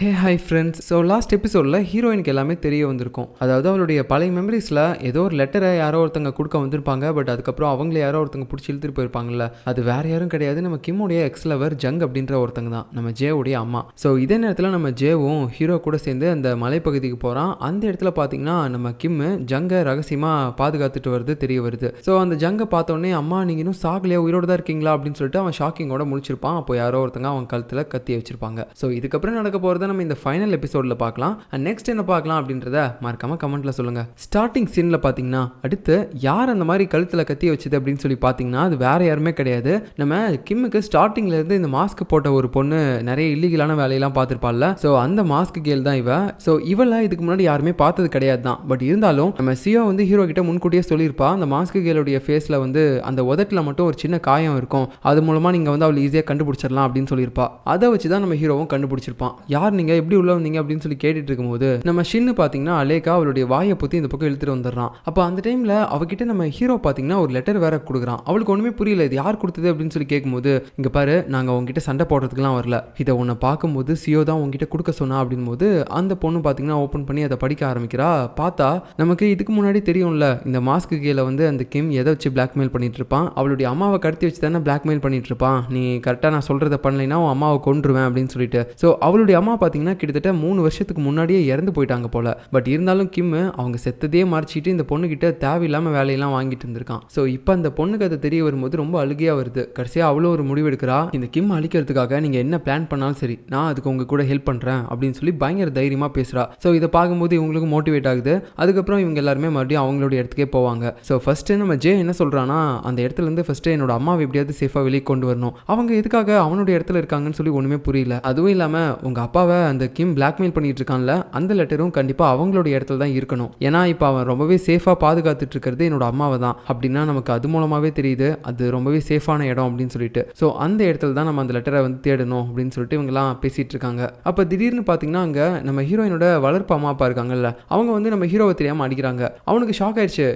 Hey hi friends. So last எபிசோடில் ஹீரோயினுக்கு எல்லாமே தெரிய வந்திருக்கும். அதாவது அவளுடைய பழைய மெமரிஸில் ஏதோ ஒரு லெட்டரை யாரோ ஒருத்தங்க கொடுக்க வந்திருப்பாங்க. பட் அதுக்கப்புறம் அவங்கள யாரோ ஒருத்தங்க பிடிச்சி இழுத்துட்டு போயிருப்பாங்கல்ல. அது வேறு யாரும் கிடையாது, நம்ம கிம்முடைய எக்ஸ் லவர் ஜங் அப்படின்ற ஒருத்தங்க தான், நம்ம ஜேவுடைய அம்மா. ஸோ இதே நேரத்தில் நம்ம ஜேவும் ஹீரோ கூட சேர்ந்து அந்த மலைப்பகுதிக்கு போகிறான். அந்த இடத்துல பார்த்தீங்கன்னா நம்ம கிம்மு ஜங்கை ரகசியமாக பாதுகாத்துட்டு வருது தெரிய வருது. ஸோ அந்த ஜங்கை பார்த்தோன்னே, அம்மா நீங்கள் இன்னும் சாகலையா, உயிரோடு தான் இருக்கீங்களா அப்படின்னு சொல்லிட்டு அவன் ஷாக்கிங்கோட முடிச்சிருப்பான். அப்போ யாரோ ஒருத்தங்க அவன் கழுத்தில் கத்தி வச்சிருப்பாங்க. ஸோ இதுக்கப்புறம் நடக்க போகிறது நம்ம இந்த ஃபைனல் எபிசோடில் பார்க்கலாம். அண்ட் நெக்ஸ்ட் என்ன பார்க்கலாம் அப்படின்றத மறக்காம கமெண்ட்ல சொல்லுங்க. ஸ்டார்டிங் சீன்ல பார்த்தீங்கன்னா, அடுத்து யார் அந்த மாதிரி கழுத்தில் கத்தி வச்சது அப்படின்னு சொல்லி பார்த்தீங்கன்னா, அது வேற யாருமே கிடையாது, நம்ம கிம்முக்கு ஸ்டார்டிங்ல இருந்து இந்த மாஸ்க் போட்ட ஒரு பொண்ணு நிறைய இல்லீகலான வேலையெல்லாம் பார்த்துருப்பாள்ல. ஸோ அந்த மாஸ்க் கேள் தான் இவ. ஸோ இவெல்லாம் இதுக்கு முன்னாடி யாருமே பார்த்தது கிடையாது தான். பட் இருந்தாலும் நம்ம சியோ வந்து ஹீரோ கிட்ட முன்கூட்டியே சொல்லியிருப்பா, அந்த மாஸ்க் கேளுடைய ஃபேஸில் வந்து அந்த உதட்டில் மட்டும் ஒரு சின்ன காயம் இருக்கும், அது மூலமாக நீங்கள் வந்து அவளை ஈஸியாக கண்டுபிடிச்சிடலாம் அப்படின்னு சொல்லியிருப்பா. அதை வச்சு தான் நம்ம ஹீரோவும் கண்டுபிடிச்சிருப்பான். யார் நீங்கள் எப்படி உள்ள வந்தீங்க அப்படின்னு சொல்லி கேட்டுட்டு இருக்கும்போது நம்ம ஷின்னு பார்த்தீங்கன்னா அலேக்கா அவளுடைய வாயை பற்றி இந்த பக்கம் இழுத்துட்டு வந்துடுறான். அப்போ அந்த டைமில் அவகிட்ட நம்ம ஹீரோ பார்த்தீங்கன்னா ஒரு லெட்டர் வேற கொடுக்குறான். அவளுக்கு ஒன்றுமே புரியல, இது யார் கொடுத்தது அப்படின்னு சொல்லி கேட்கும்போது, இங்கே பாரு நாங்கள் உங்ககிட்ட சண்டை போடுறதுக்குலாம் வரல, இதை உன்னை பார்க்கும்போது சியோ தான் உங்ககிட்ட கொடுக்க சொன்னா அப்படின் போது அந்த பொண்ணு பார்த்தீங்கன்னா ஓப்பன் பண்ணி அதை படிக்க ஆரம்பிக்கிறா. பார்த்தா நமக்கு இதுக்கு முன்னாடி தெரியும்ல, இந்த மாஸ்க்கு கீழே வந்து அந்த கிம் எதை வச்சு பிளாக்மெயில் பண்ணிட்டு இருப்பான், அவளுடைய அம்மாவை கடத்தி வச்சு தானே பிளாக்மெயில் பண்ணிட்டு இருப்பான், நீ கரெக்டாக நான் சொல்கிறத பண்ணலைன்னா உன் அம்மாவை கொன்றுவேன் அப்படின்னு சொல்லிட்டு. ஸோ அவளுடைய அம்மா பார்த்தீங்கன்னா கிட்டத்தட்ட 3 வருஷத்துக்கு முன்னாடியே இறந்து போயிட்டாங்க போல. பட் இருந்தாலும் கிம் அவங்க செத்ததையே மறைச்சிட்டு இந்த பொண்ணுகிட்ட தேவையில்லாமல் வேலையெல்லாம் வாங்கிட்டு இருந்திருக்கான். ஸோ இப்போ அந்த பொண்ணுக்கு அது தெரிய வரும்போது ரொம்ப அழுகையாக வருது. கடைசியாக அவ்வளோ ஒரு முடிவு எடுக்கிறா, இந்த கிம் அழிக்கிறதுக்காக நீங்கள் என்ன பிளான் பண்ணாலும் சரி, நான் அதுக்கு உங்க கூட ஹெல்ப் பண்ணுறேன் அப்படின்னு சொல்லி பயங்கர தைரியமாக பேசுகிறா. ஸோ இதை பார்க்கும்போது இவங்களுக்கு மோட்டிவேட் ஆகுது. அதுக்கப்புறம் இவங்க எல்லாருமே மறுபடியும் அவங்களோட இடத்துக்கே போவாங்க. ஸோ ஃபர்ஸ்ட்டு நம்ம ஜே என்ன சொல்கிறான்னா, அந்த இடத்துல இருந்து ஃபர்ஸ்ட்டு என்னோட அம்மாவை எப்படியாவது சேஃபாக வெளியே கொண்டு வரணும், அவங்க எதுக்காக அவனுடைய இடத்துல இருக்காங்கன்னு சொல்லி ஒன்றுமே புரியல. அதுவும் இல்லாமல் உங்கள் அப்பாவை அந்த கிம் பிளாக்மெயில் பண்ணிட்டு இருக்கான்ல, அந்த லெட்டரும் கண்டிப்பாக அவங்களோட இடத்துல தான் இருக்கணும். ஏன்னா இப்போ அவன் ரொம்பவே சேஃபாக பாதுகாத்துட்டு இருக்கிறது என்னோட அம்மாவை தான் அப்படின்னா நமக்கு அது மூலமாகவே தெரியுது அது ரொம்பவே சேஃபான இடம் அப்படின்னு சொல்லிட்டு. ஸோ அந்த இடத்துல தான் நம்ம அந்த லெட்டரை வந்து தேடணும் அப்படின்னு சொல்லிட்டு இவங்கெல்லாம் பேசிட்டு இருக்காங்க. அப்போ திடீர்னு பார்த்தீங்கன்னா அங்கே நம்ம ஹீரோயினோட வளர்ப்பு அம்மா அப்பா இருக்காங்கல்ல, அவங்க வந்து நம்ம ஹீரோவை தெரியாமல் அடிக்கிறாங்க. அவனுக்கு ஷாக் ஆயிடுச்சு,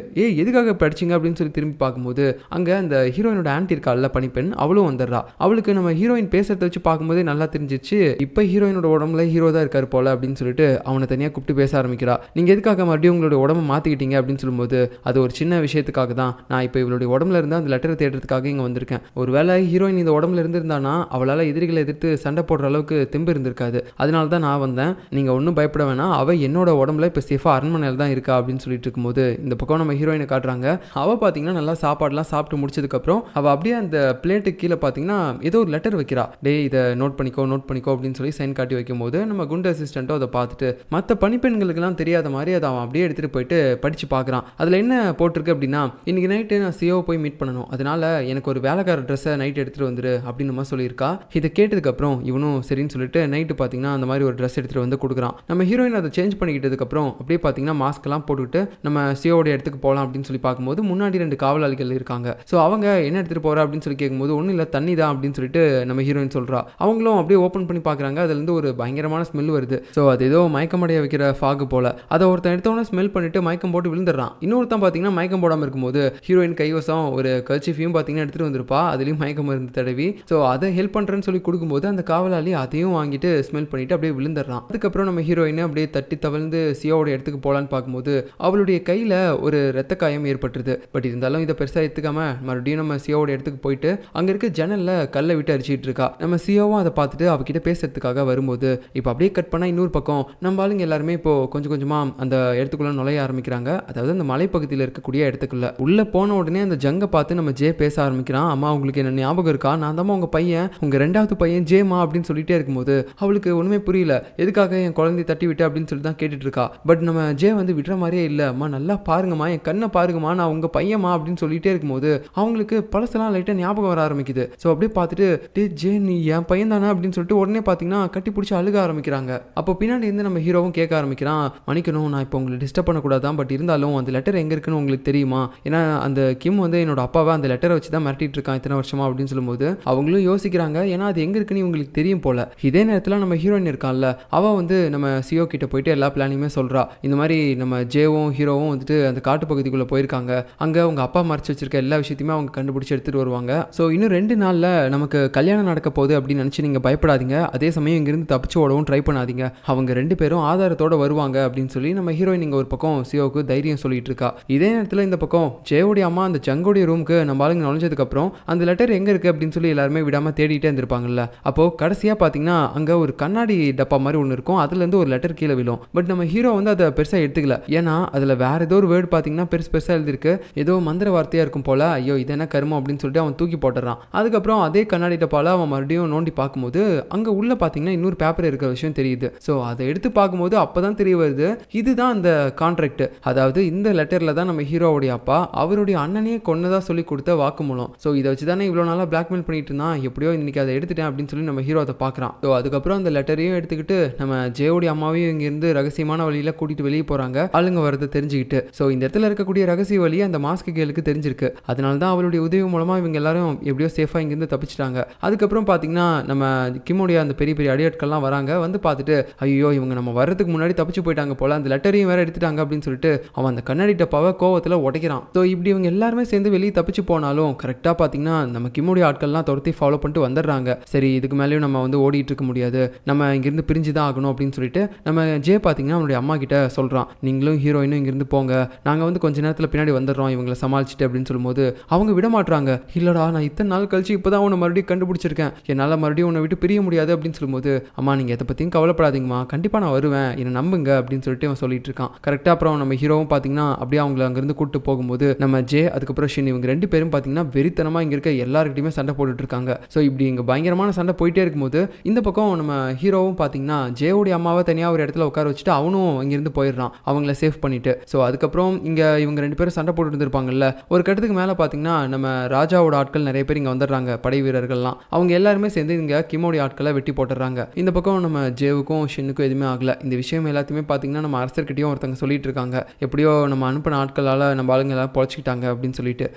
எதுக்காக படிச்சிங்க அப்படின்னு சொல்லி திரும்பி பார்க்கும்போது அங்கே அந்த ஹீரோயினோட ஆன்டி இருக்கால பனிப்பெண், அவளும் வந்துடுறா. அவளுக்கு நம்ம ஹீரோயின் பேசுறத வச்சு பார்க்கும்போதே நல்லா தெரிஞ்சிச்சு, இப்போ ஹீரோயினோட உடம்புல ஹீரோ தான் இருக்காரு போல அப்படின்னு சொல்லிட்டு அவனை தனியாக கூப்பிட்டு பேச ஆரம்பிக்கிறா. நீங்கள் எதுக்காக மறுபடியும் உங்களோட உடம்பை மாற்றிக்கிட்டீங்க அப்படின்னு சொல்லும்போது, அது ஒரு சின்ன விஷயத்துக்காக தான், நான் இப்போ இவளுடைய உடம்புல இருந்து அந்த லெட்டரை தேடுறதுக்காக இங்கே வந்திருக்கேன். ஒரு வேளை ஹீரோயின் இந்த உடம்புல இருந்திருந்தானா அவளால் எதிரிகளை எதிர்த்து சண்டை போடுற அளவுக்கு தெம்பு இருந்திருக்காது, அதனால தான் நான் வந்தேன், நீங்கள் ஒன்றும் பயப்பட வேணாம், அவள் என்னோட உடம்புல இப்போ சேஃபாக அரண்மனையில் தான் இருக்கா அப்படின்னு சொல்லிட்டு இருக்கும்போது இந்த பக்கம் நம்ம ஹீரோயினை காட்டுறாங்க. அவள் பார்த்தீங்கன்னா நல்லா சாப்பாடுலாம் சாப்பிட்டு முடிச்சதுக்கப்புறம் அவள் அப்படியே அந்த பிளேட்டுக்கு கீழே பார்த்தீங்கன்னா ஏதோ ஒரு லெட்டர் வைக்கிறா. டே இதை நோட் பண்ணிக்கோ அப்படின்னு சொல்லி சைன் காட்டி வைக்கும்போது நம்ம குண்டு அசிஸ்டண்ட்டோ அதை பார்த்துட்டு மற்ற பணிப்பெண்களுக்கெல்லாம் தெரியாத மாதிரி அதை அவன் அப்படியே எடுத்துகிட்டு போயிட்டு படித்து பார்க்குறான். அதில் என்ன போட்டிருக்கு அப்படின்னா, இன்றைக்கி நைட்டு நான் சியோவை போய் மீட் பண்ணணும், அதனால் எனக்கு ஒரு வேலைக்கார ட்ரெஸ்ஸை நைட் எடுத்துகிட்டு வந்துரு அப்படின்னு நம்ம சொல்லியிருக்கா. இதை கேட்டதுக்கப்புறம் இவனும் சரின்னு சொல்லிட்டு நைட்டு பார்த்தீங்கன்னா அந்த மாதிரி ஒரு ட்ரெஸ் எடுத்துகிட்டு வந்து கொடுக்குறான். நம்ம ஹீரோயின் அதை சேஞ்ச் பண்ணிக்கிட்டதுக்கப்புறம் அப்படியே பார்த்தீங்கன்னா மாஸ்க்கெல்லாம் போட்டுக்கிட்டு நம்ம சியோவோட இடத்துக்கு போகலாம் அப்படின்னு சொல்லி பார்க்கும்போது முன்னாடி 2 காவலாளிகள் இருக்காங்க. ஸோ அவங்க என்ன எடுத்துகிட்டு போகிறா அப்படின்னு சொல்லி கேட்கும்போது, ஒன்றும் இல்லை தண்ணி தான் அப்படின்னு சொல்லிட்டு நம்ம ஹீரோயின் சொல்கிறா. அவங்களும் அப்படியே ஓப்பன் பண்ணி பார்க்குறாங்க, அதுலேருந்து ஒரு பயங்கரமான ஸ்மெல் வருது. ஸோ அது ஏதோ மயக்கமடைய வைக்கிற ஃபாகு போல. அதை ஒருத்தன் எடுத்தவொன்னே ஸ்மெல் பண்ணிட்டு மயக்கம் போட்டு விழுந்துடுறான். இன்னொருத்தன் பார்த்தீங்கன்னா மயக்கம் போடாமல் இருக்கும்போது ஹீரோயின் கைவசம் ஒரு கர்ச்சீஃபையும் பார்த்தீங்கன்னா எடுத்துகிட்டு வந்திருப்பா, அதுலேயும் மயக்கம் மருந்து தடவி. ஸோ அதை ஹெல்ப் பண்ணுறேன்னு சொல்லி கொடுக்கும்போது அந்த காவலாளி அதையும் வாங்கிட்டு ஸ்மெல் பண்ணிட்டு அப்படியே விழுந்துடுறான். அதுக்கப்புறம் நம்ம ஹீரோயினை அப்படியே தட்டி தவழ்ந்து சியோவோட இடத்துக்கு போகலான்னு பார்க்கும்போது அவளுடைய கையில் ஒரு ரத்த காயம் ஏற்பட்டுருது. பட் இருந்தாலும் இதை பெருசாக எடுத்துக்காம மறுபடியும் நம்ம சியோவோட இடத்துக்கு போயிட்டு அங்கே இருக்க ஜன்னலில் கல்லை விட்டு அடிச்சிட்டு இருக்கா. நம்ம சியோவும் அதை பார்த்துட்டு அவகிட்ட பேசுறதுக்காக வரும்போது இப்போ அப்படியே கட் பண்ணால் இன்னொரு பக்கம் நம்ம ஆளுங்க எல்லாருமே இப்போ கொஞ்சம் கொஞ்சமாக அந்த இடத்துக்குள்ளே நுழைய ஆரம்பிக்கிறாங்க. அதாவது அந்த மலைப்பகுதியில் இருக்கக்கூடிய இடத்துக்குள்ள உள்ளே போன உடனே அந்த ஜங்கை பார்த்து நம்ம ஜே பேச ஆரம்பிக்கிறான். அம்மா உங்களுக்கு என்ன ஞாபகம் இருக்கா, நான் தான் உங்கள் பையன், உங்கள் 2வது பையன் ஜேமா அப்படின்னு சொல்லிட்டே இருக்கும்போது அவளுக்கு ஒன்றுமே புரியல, எதுக்காக என் குழந்தைய தட்டி விட்டு அப்படின்னு சொல்லி தான் கேட்டுட்டு இருக்கா. பட் நம்ம ஜே வந்து விடுற மாதிரியே இல்லை, அம்மா நல்லா பாருங்கம்மா, என் கண்ணை பாருங்கம்மா, நான் உங்கள் பையன்மா அப்படின்னு சொல்லிட்டே இருக்கும்போது அவங்களுக்கு பழசெல்லாம் லைட்டாக ஞாபகம் வர ஆரம்பிக்குது. ஸோ அப்படியே பார்த்துட்டு டே ஜே நீ என் பையன் தானே அப்படின்னு சொல்லிட்டு உடனே பார்த்தீங்கன்னா கட்டி பிடிச்சி அழுக ஆரம்பிக்கிறாங்க. அப்போ பின்னாடி இருந்து நம்ம ஹீரோவும் கேட்க ஆரம்பிக்கிறான், மன்னிக்கணும் நான் இப்போ உங்களை டிஸ்டர்ப் பண்ணக்கூடாதான், பட் இருந்தாலும் அந்த லெட்டர் எங்கே இருக்குன்னு உங்களுக்கு தெரியுமா, ஏன்னா அந்த கிம் வந்து என்னோட அப்பாவை அந்த லெட்டரை வச்சு தான் மிரட்டிட்டு இருக்கான் இத்தனை வருஷமா அப்படின்னு சொல்லும்போது அவங்களும் யோசிக்கிறாங்க, ஏன்னா அது எங்கே இருக்குன்னு உங்களுக்கு தெரியும் போல. இதே நேரத்தில் நம்ம ஹீரோயின் இருக்கான்ல, அவள் வந்து நம்ம சியோ கிட்ட போயிட்டு எல்லா பிளானிங்குமே சொல்கிறா. இந்த மாதிரி நம்ம ஜேவும் ஹீரோவும் வந்துட்டு அந்த காட்டு பகுதிக்குள்ளே போயிருக்காங்க, அங்கே அவங்க அப்பா மறைச்சு வச்சிருக்க எல்லா விஷயத்தையுமே அவங்க கண்டுபிடிச்சி எடுத்துகிட்டு வருவாங்க. ஸோ இன்னும் 2 நாளில் நமக்கு கல்யாணம் நடக்க போகுது அப்படின்னு நினச்சி நீங்கள் பயப்படாதீங்க, அதே சமயம் இங்கேருந்து தப்பிச்சு தப்பிச்சு ஓடவும் ட்ரை பண்ணாதீங்க, அவங்க 2 பேரும் ஆதாரத்தோட வருவாங்க அப்படின்னு சொல்லி நம்ம ஹீரோயின் இங்க ஒரு பக்கம் சியோவுக்கு தைரியம் சொல்லிட்டு இருக்கா. இதே நேரத்தில் இந்த பக்கம் ஜெயோடைய அம்மா அந்த ஜங்கோடைய ரூமுக்கு நம்ம ஆளுங்க நுழைஞ்சதுக்கு அப்புறம் அந்த லெட்டர் எங்க இருக்கு அப்படின்னு சொல்லி எல்லாருமே விடாம தேடிட்டே இருந்திருப்பாங்கல்ல. அப்போ கடைசியா பாத்தீங்கன்னா அங்க ஒரு கண்ணாடி டப்பா மாதிரி ஒன்று இருக்கும், அதுல இருந்து ஒரு லெட்டர் கீழே விழும். பட் நம்ம ஹீரோ வந்து அதை பெருசா எடுத்துக்கல, ஏன்னா அதுல வேற ஏதோ ஒரு வேர்டு பாத்தீங்கன்னா பெருசா எழுதிருக்கு, ஏதோ மந்திர வார்த்தையா இருக்கும் போல. ஐயோ இது என்ன கருமம் அப்படின்னு சொல்லிட்டு அவன் தூக்கி போட்டுறான். அதுக்கப்புறம் அதே கண்ணாடி டப்பால அவன் மறுபடியும் நோண்டி பார்க்கும்போது அங்க உள்ள பாத்தீங்கன்னா இன்னொரு பேப்பர் இருக்கிற விஷயம் தெரியுது. ஸோ அதை எடுத்து பார்க்கும்போது அப்பதான் தெரிய வருது, இதுதான் அந்த கான்ட்ராக்ட். அதாவது இந்த லெட்டர்ல தான் நம்ம ஹீரோவுடைய அப்பா அவருடைய அண்ணனையே கொன்னதா சொல்லி கொடுத்த வாக்குமூலம். ஸோ இதை வச்சு தானே இவ்வளோ நாளாக பிளாக்மெயில் பண்ணிட்டு இருந்தான், எப்படியோ இன்னைக்கு அதை எடுத்துட்டேன் அப்படின்னு சொல்லி நம்ம ஹீரோ அதை பார்க்குறான். ஸோ அதுக்கப்புறம் அந்த லெட்டரையும் எடுத்துக்கிட்டு நம்ம ஜெயோடைய அம்மாவையும் இங்கிருந்து ரகசியமான வழியில கூட்டிட்டு வெளியே போறாங்க, ஆளுங்க வரதை தெரிஞ்சுக்கிட்டு. ஸோ இந்த இடத்துல இருக்கக்கூடிய ரகசிய வழி அந்த மாஸ்க் கேளுக்கு தெரிஞ்சிருக்கு, அதனால தான் அவளுடைய உதவி மூலமா இவங்க எல்லாரும் எப்படியோ சேஃபா இங்கிருந்து தப்பிச்சிட்டாங்க. அதுக்கப்புறம் பார்த்தீங்கன்னா நம்ம கிம்முடைய அந்த பெரிய பெரிய அடியாட்கள்லாம் வராங்க, வந்து பார்த்துட்டு ஐயோ இவங்க நம்ம வர்றதுக்கு முன்னாடி தப்பிச்சு போயிட்டாங்க போல, அந்த லெட்டரையும் வேற எடுத்துட்டாங்க அப்படின்னு சொல்லிட்டு அவன் அந்த கண்ணாடி டப்பாவை கோவத்தில் உடைக்கிறான். ஸோ இப்படி இவங்க எல்லாருமே சேர்ந்து வெளியே தப்பிச்சு போனாலும் கரெக்டாக பார்த்தீங்கன்னா நம்ம கிம்முடைய ஆட்கள்லாம் துரத்தி ஃபாலோ பண்ணிட்டு வந்துடுறாங்க. சரி இதுக்கு மேலேயும் நம்ம வந்து ஓடிட்டு இருக்க முடியாது, நம்ம இங்கிருந்து பிரிஞ்சு தான் ஆகணும் அப்படின்னு சொல்லிட்டு நம்ம ஜே பார்த்தீங்கன்னா அவனுடைய அம்மா கிட்ட சொல்கிறான், நீங்களும் ஹீரோயினும் இங்கிருந்து போங்க, நாங்கள் வந்து கொஞ்ச நேரத்தில் பின்னாடி வந்துடுறோம் இவங்களை சமாளிச்சுட்டு அப்படின்னு சொல்லும்போது அவங்க விட மாட்டுறாங்க. இல்லடா நான் இத்தனை நாள் கழிச்சு இப்போதான் உன்னை மறுபடியும் கண்டுபிடிச்சிருக்கேன், என்னால் மறுபடியும் உன்னை விட்டு பிரிய முடியாது அப்படின்னு சொல்லும்போது அம்மா நீங்கள் எதை பற்றியும் கவலைப்படாதீங்கம்மா, கண்டிப்பாக நான் வருவேன், என்னை நம்புங்க அப்படின்னு சொல்லிட்டு அவன் சொல்லிட்டு இருக்கான். கரெக்டாக அப்புறம் நம்ம ஹீரோவும் பார்த்தீங்கன்னா அப்படியே அவங்களை அங்கேருந்து கூப்பிட்டு போகும்போது நம்ம ஜே அதுக்கப்புறம் ஷின் இவங்க 2 பேரும் பார்த்தீங்கன்னா வெறித்தனமாக இங்கே இருக்க எல்லாருக்கிட்டையுமே சண்டை போட்டுட்டு இருக்காங்க. ஸோ இப்படி இங்கே பயங்கரமான சண்டை போயிட்டே இருக்கும்போது இந்த பக்கம் நம்ம ஹீரோவும் பார்த்தீங்கன்னா ஜேவுடைய அம்மாவை தனியாக ஒரு இடத்துல உட்கார வச்சுட்டு அவனும் இங்கேருந்து போயிடுறான் அவங்கள சேஃப் பண்ணிட்டு. ஸோ அதுக்கப்புறம் இங்கே இவங்க 2 பேரும் சண்டை போட்டு இருந்திருப்பாங்கல்ல, ஒரு கட்டத்துக்கு மேலே பார்த்தீங்கன்னா நம்ம ராஜாவோட ஆட்கள் நிறைய பேர் இங்கே வந்துடுறாங்க, படை வீரர்கள்லாம் அவங்க எல்லாருமே சேர்ந்து இங்கே கிம்மோடைய ஆட்களை வெட்டி போட்டுடுறாங்க. இந்த பக்கம் நம்ம ஜேவுக்கும் ஷின்னுக்கும் எதுவுமே ஆகல. இந்த விஷயம் எல்லாத்தையுமே பார்த்தீங்கன்னா நம்ம அரசர்கிட்டையும் ஒருத்தங்க சொல்லிட்டு இருக்காங்க, எப்படியோ நம்ம அனுப்பின ஆட்களால் நம்ம ஆளுங்க எல்லாம் பொழைச்சிக்கிட்டாங்க அப்படின்னு சொல்லிட்டு.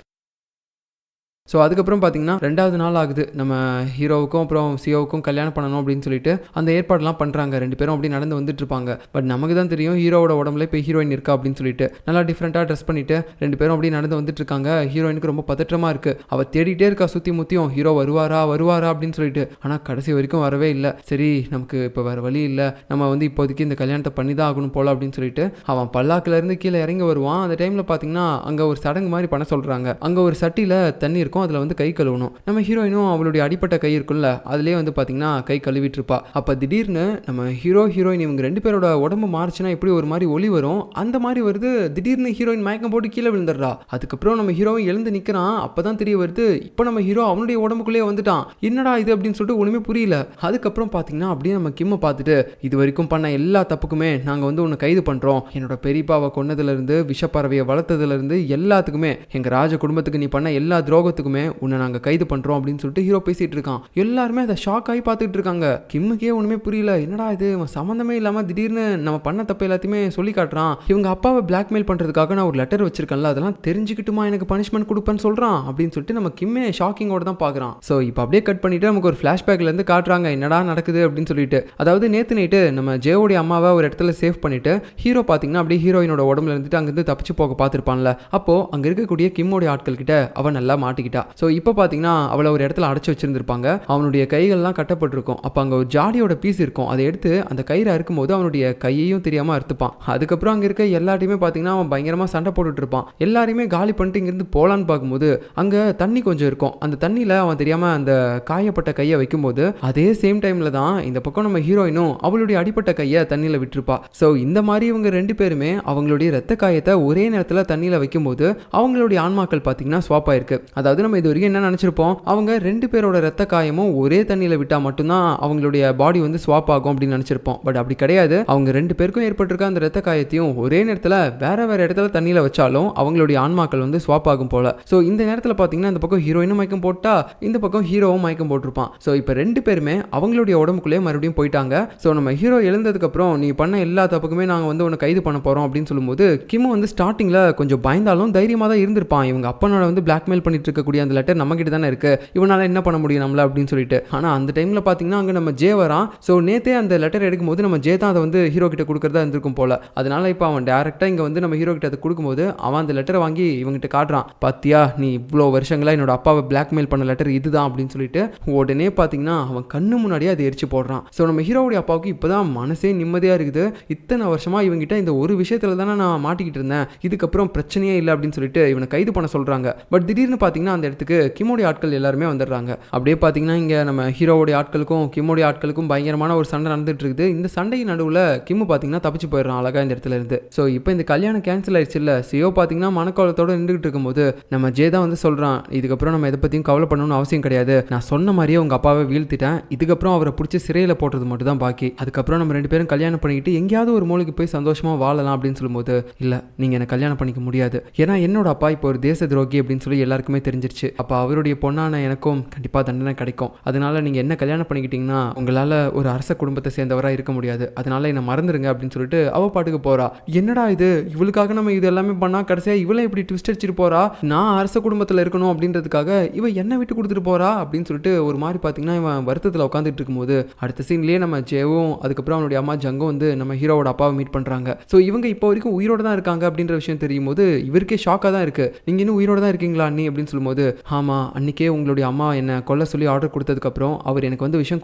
ஸோ அதுக்கப்புறம் பார்த்தீங்கன்னா 2வது நாள் ஆகுது, நம்ம ஹீரோவுக்கும் அப்புறம் சியோவுக்கும் கல்யாணம் பண்ணணும் அப்படின்னு சொல்லிட்டு அந்த ஏற்பாடுலாம் பண்ணுறாங்க. 2 பேரும் அப்படி நடந்து வந்துட்டு இருப்பாங்க. பட் நமக்கு தான் தெரியும் ஹீரோவோட உடம்புல இப்போ ஹீரோயின் இருக்கா அப்படின்னு சொல்லிட்டு நல்லா டிஃப்ரெண்ட்டாக ட்ரெஸ் பண்ணிட்டு 2 பேரும் அப்படி நடந்து வந்துட்டு இருக்காங்க. ஹீரோயினுக்கு ரொம்ப பதற்றமாக இருக்கு, அவள் தேடிட்டே இருக்கா சுற்றி முற்றியும் ஹீரோ வருவாரா அப்படின்னு சொல்லிட்டு. ஆனால் கடைசி வரைக்கும் வரவே இல்லை. சரி நமக்கு இப்போ வேறு வழி இல்லை, நம்ம வந்து இப்போதைக்கு இந்த கல்யாணத்தை பண்ணி தான் ஆகணும் போல அப்படின்னு சொல்லிட்டு அவன் பல்லாக்கிலேருந்து கீழே இறங்கி வருவான். அந்த டைமில் பார்த்தீங்கன்னா அங்கே ஒரு சடங்கு மாதிரி பண்ண சொல்கிறாங்க. அங்கே ஒரு சட்டியில் தண்ணி இருக்கும், அதில் வந்து கை கழுவணும். நம்ம ஹீரோயினும் அவளுடைய அடிப்பட்ட கை இருக்குல்ல அதுலேயே வந்து பார்த்தீங்கன்னா கை கழுவிட்டு இருப்பா. அப்போ திடீர்னு நம்ம ஹீரோயின் இவங்க 2 பேரோட உடம்பு மாறிச்சுன்னா எப்படி ஒரு மாதிரி ஒளி வரும், அந்த மாதிரி வருது. திடீர்னு ஹீரோயின் மயக்கம் போட்டு கீழே விழுந்துடுறா. அதுக்கப்புறம் நம்ம ஹீரோவும் எழுந்து நிற்கிறான். அப்பதான் தெரிய வருது இப்போ நம்ம ஹீரோ அவனுடைய உடம்புக்குள்ளேயே வந்துட்டான். என்னடா இது அப்படின்னு சொல்லிட்டு ஒண்ணுமே புரியல. அதுக்கப்புறம் பார்த்தீங்கன்னா அப்படியே நம்ம கிம்மை பார்த்துட்டு இது வரைக்கும் பண்ண எல்லா தப்புக்குமே நாங்கள் வந்து உன்னை கைது பண்ணுறோம், என்னோட பெரியப்பாவை கொன்னதுலேருந்து விஷப்பறவையை வளர்த்ததுலேருந்து எல்லாத்துக்குமே எங்கள் ராஜ குடும்பத்துக்கு நீ பண்ண எல்லா துரோகத்துக்குமே உன்னை நாங்கள் கைது பண்ணுறோம் அப்படின்னு சொல்லிட்டு ஹீரோ பேசிட்டு இருக்கான். எல்லாருமே அதை ஷாக் ஆகி பார்த்துட்டு இருக்காங்க. கிம்முக்கே ஒன்றுமே புரியல, என்னடா இது சம்மந்தமே இல்லாமல் திடீர்னு நம்ம பண்ண தப்பு எல்லாத்தையுமே சொல்லி காட்டுறான். இவங்க அப்பாவை பிளாக்மெயில் பண்ணுறதுக்காக நான் ஒரு லெட்டர் வச்சிருக்கேன்ல அதெல்லாம் தெரிஞ்சுக்கிட்டுமா எனக்கு பனிஷ்மெண்ட் கொடுப்பேன்னு சொல்கிறான் அப்படின்னு சொல்லிட்டு நம்ம கிம்மே ஷாக்கிங்கோட தான் பார்க்குறான். ஸோ இப்போ அப்படியே கட் பண்ணிட்டு நமக்கு ஒரு ஃப்ளாஷ்பேக்லேருந்து காட்டுறாங்க என்னடா நடக்குது அப்படின்னு சொல்லிட்டு. அதாவது நேற்று நைட்டு நம்ம ஜேவோடைய அம்மாவை ஒரு இடத்துல சேவ் பண்ணிட்டு ஹீரோ பார்த்தீங்கன்னா அப்படியே ஹீரோயினோட உடம்புல இருந்துட்டு அங்கேருந்து தப்பிச்சு போக பார்த்துருப்பான்ல, அப்போ அங்கே இருக்கக்கூடிய கிம்மோடைய ஆட்கள் கிட்ட அவன் நல்லா மாட்டிக்கிட்டா. ஸோ இப்போ பார்த்தீங்கன்னா அவளை ஒரு இடத்துல அடைச்சி வச்சிருந்திருப்பாங்க, அவனுடைய கைகள்லாம் கட்டப்பட்டிருக்கும். அப்போ அங்கே ஒரு ஜாடியோட பீஸ் இருக்கும், அதை எடுத்து அந்த கயிறை அறுக்கும்போது அவனுடைய கையையும் தெரியாமல் அறுத்துப்பான். அதுக்கப்புறம் அங்கே இருக்க எல்லாத்தையுமே பார்த்தீங்கன்னா அவன் பயங்கரமாக சண்டை போட்டுட்டு இருப்பான். எல்லாரையுமே காலி பண்ணிட்டு இங்கிருந்து போலான்னு பார்க்கும்போது அங்கே தண்ணி கொஞ்சம் இருக்கும், அந்த தண்ணியில் அவன் தெரியாமல் அந்த காயப்பட்ட கையை வைக்கும்போது அதே சேம் டைமில் தான் இந்த பக்கம் நம்ம ஹீரோயினும் அவளுடைய அடிப்பட்ட கையை தண்ணியில் விட்டுருப்பா. ஸோ இந்த மாதிரி இவங்க 2 பேருமே அவங்களுடைய ரத்த காயத்தை ஒரே நேரத்தில் தண்ணியில் வைக்கும்போது அவங்களுடைய ஆன்மாக்கள் பார்த்தீங்கன்னா ஸ்வாப் ஆயிருக்கு. அதாவது நம்ம இது வரைக்கும் என்ன நினச்சிருப்போம், அவங்க 2 பேரோட ரத்த காயமும் ஒரே தண்ணியில் விட்டால் மட்டும்தான் அவங்களுடைய பாடி வந்து ஸ்வாப் ஆகும் அப்படின்னு நினச்சிருப்போம். பட் அப்படி கிடையாது, அவங்க 2 பேருக்கும் ஏற்பட்டிருக்க அந்த ரத்த காயத்தையும் ஒரே நேரத்தில் வேற இடத்துல தண்ணியில் வச்சாலும் அவங்களுடைய ஆன்மாக்கள் வந்து ஸ்வாப் ஆகும் போல. ஸோ இந்த நேரத்தில் பார்த்தீங்கன்னா இந்த பக்கம் ஹீரோயினும் மயக்கம் போட்டா, இந்த பக்கம் ஹீரோவும் மயக்கம் போட்டிருப்பான். ஸோ இப்போ 2 பேருமே அவங்களுடைய உடம்புக்குள்ளே மறுபடியும் போயிட்டாங்க. ஸோ நம்ம ஹீரோ எழுந்ததுக்கப்புறம் நீ பண்ண எல்லா தப்புக்குமே நாங்கள் வந்து உன்னை கைது பண்ண போகிறோம் அப்படின்னு சொல்லும்போது கிம்மு வந்து ஸ்டார்டிங்கில் கொஞ்சம் பயந்தாலும் தைரியமாக தான் இருந்திருப்பான். இவங்க அப்பனோட வந்து பிளாக்மெயில் பண்ணிட்டு இருக்க இருக்கக்கூடிய அந்த லெட்டர் நம்ம கிட்ட தானே இருக்கு, இவனால என்ன பண்ண முடியும் நம்மள அப்படின்னு சொல்லிட்டு. ஆனா அந்த டைம்ல பாத்தீங்கன்னா அங்க நம்ம ஜே வரான். ஸோ நேத்தே அந்த லெட்டர் எடுக்கும்போது நம்ம ஜே தான் அதை வந்து ஹீரோ கிட்ட கொடுக்கறதா இருந்திருக்கும் போல. அதனால இப்போ அவன் டேரக்டா இங்க வந்து நம்ம ஹீரோ கிட்ட அதை கொடுக்கும்போது அவன் அந்த லெட்டரை வாங்கி இவங்கிட்ட காட்டுறான். பாத்தியா, நீ இவ்வளோ வருஷங்களா என்னோட அப்பாவை பிளாக்மெயில் பண்ண லெட்டர் இதுதான் அப்படின்னு சொல்லிட்டு உடனே பாத்தீங்கன்னா அவன் கண்ணு முன்னாடியே அதை எரிச்சு போடுறான். ஸோ நம்ம ஹீரோவுடைய அப்பாவுக்கு இப்போதான் மனசே நிம்மதியா இருக்குது. இத்தனை வருஷமா இவங்கிட்ட இந்த ஒரு விஷயத்துல தானே நான் மாட்டிக்கிட்டு இருந்தேன், இதுக்கப்புறம் பிரச்சனையே இல்லை அப்படின்னு சொல்லிட்டு இவனை கைது பண்ண சொல்றாங்க. பட் திடீர்னு பாத்தீங்கன்னா அந்த இடத்துக்கு கிமோடைய ஆட்கள் எல்லாருமே வந்துடுறாங்க. அப்படியே பாத்தீங்கன்னா இங்க நம்ம ஹீரோவுடைய ஆட்களுக்கும் கிமோடைய ஆட்களுக்கும் பயங்கரமான ஒரு சண்டை நடந்துட்டு இருக்குது. இந்த சண்டையின் நடுவில் கிம்மு பாத்தீங்கன்னா தப்பிச்சு போயிடுறான் அழகா இந்த இடத்துல இருந்து. ஸோ இப்போ இந்த கல்யாணம் கேன்சல் ஆயிடுச்சு இல்ல. சியோ பாத்தீங்கன்னா மனக்கவலத்தோட நின்றுகிட்டு இருக்கும்போது நம்ம ஜே தான் வந்து சொல்றான், இதுக்கப்புறம் நம்ம எதை பத்தியும் கவலை பண்ணணும்னு அவசியம் கிடையாது, நான் சொன்ன மாதிரியே உங்க அப்பாவை வீழ்த்திட்டேன், இதுக்கப்புறம் அவரை பிடிச்சி சிறையில் போடுறது மட்டும் தான் பாக்கி, அதுக்கப்புறம் நம்ம 2 பேரும் கல்யாணம் பண்ணிக்கிட்டு எங்கேயாவது ஒரு மூலைக்கு போய் சந்தோஷமா வாழலாம் அப்படின்னு சொல்லும்போது, இல்ல நீங்க என்ன கல்யாணம் பண்ணிக்க முடியாது, ஏன்னா என்னோட அப்பா இப்போ ஒரு தேச துரோகி அப்படின்னு சொல்லி எல்லாருக்குமே தெரிஞ்சிருச்சு, அப்ப அவருடைய பொண்ணான எனக்கும் கண்டிப்பா தண்டனை கிடைக்கும், அதனால நீங்க என்ன கல்யாணம் பண்ணிக்கிட்டீங்கன்னா உங்களால ஒரு அரச குடும்பத்தை சேர்ந்தவராக இருக்க முடியாது, அதனால என்ன மறந்துருங்க அப்படின்னு சொல்லிட்டு அவ பாட்டுக்கு போறா. என்னடா இது, இவளுக்காக நம்ம இது எல்லாமே பண்ணா கடைசியா இவளை இப்படி ட்விஸ்ட் அடிச்சிட்டு போறா, நான் அரச குடும்பத்தில் இருக்கணும் அப்படின்றதுக்காக இவ என்ன விட்டு கொடுத்துட்டு போறா அப்படின்னு சொல்லிட்டு ஒரு மாதிரி பாத்தீங்கன்னா இவன் வருத்தத்தில் உட்காந்துட்டு இருக்கும்போது அடுத்த சீன்லயே நம்ம ஜேவும் அதுக்கப்புறம் அவனுடைய அம்மா ஜங்கும் வந்து நம்ம ஹீரோவோட அப்பாவை மீட் பண்றாங்க. ஸோ இவங்க இப்போ வரைக்கும் உயிரோட தான் இருக்காங்க அப்படின்ற விஷயம் தெரியும் போது இவருக்கே ஷாக்காக தான் இருக்கு. நீங்க இன்னும் உயிரோட தான் இருக்கீங்களா அண்ணி அப்படின்னு சொல்லும்போது, ஆமா அன்னைக்கே உங்களுடைய அம்மா என்ன கொல்ல சொல்லி ஆர்டர் கொடுத்ததுக்கு அப்புறம் அவர் எனக்கு வந்து விஷயம்